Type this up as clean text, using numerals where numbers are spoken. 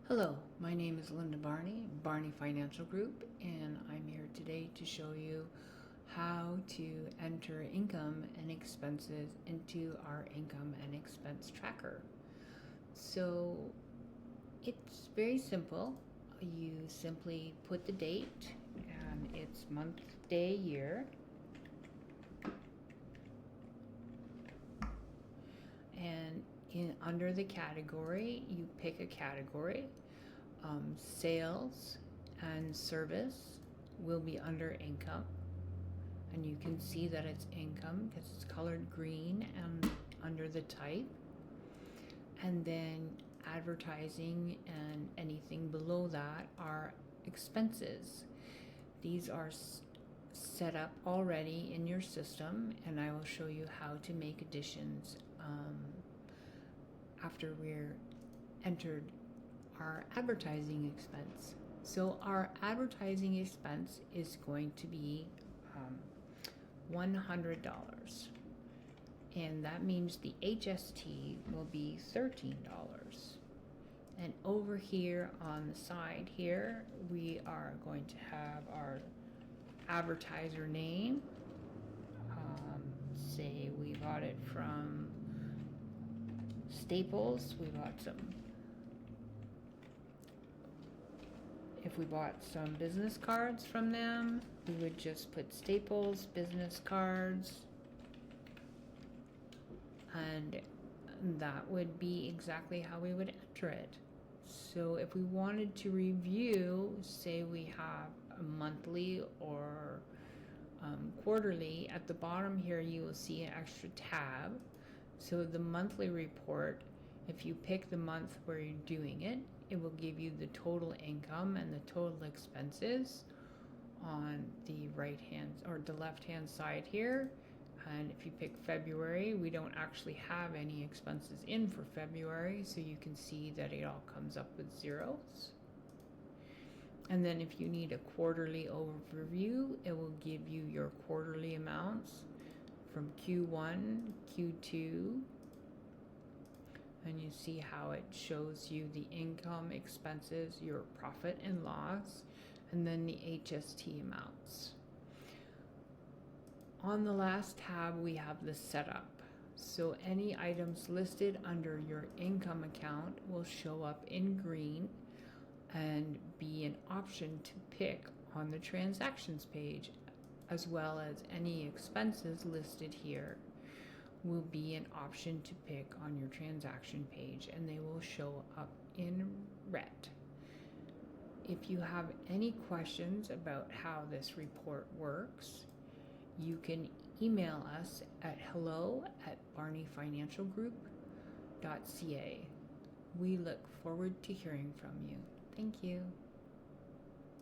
Hello, my name is Linda Barney Financial Group, and I'm here today to show you how to enter income and expenses into our income and expense tracker. So it's very simple. You simply put the date, and it's month, day, year, and under the category, you pick a category. Sales and service will be under income, and you can see that it's income because it's colored green and under the type. And then advertising and anything below that are expenses. These are set up already in your system, and I will show you how to make additions after we're entered our advertising expense. So our advertising expense is going to be $100, and that means the HST will be $13. And over here on the side here, we are going to have our advertiser name. Say we got it from Staples. We bought some. If we bought some business cards from them, we would just put Staples business cards, and that would be exactly how we would enter it. So if we wanted to review, say we have a monthly or quarterly, at the bottom here you will see an extra tab. So the monthly report, if you pick the month where you're doing it, it will give you the total income and the total expenses on the right hand or the left hand side here. And if you pick February, we don't actually have any expenses in for February, so you can see that it all comes up with zeros. And then if you need a quarterly overview, it will give you your quarterly amounts from Q1, Q2, and you see how it shows you the income, expenses, your profit and loss, and then the HST amounts. On the last tab, we have the setup. So any items listed under your income account will show up in green and be an option to pick on the transactions page, as well as any expenses listed here will be an option to pick on your transaction page, and they will show up in red. If you have any questions about how this report works, you can email us at hello@barneyfinancialgroup.ca. We look forward to hearing from you. Thank you.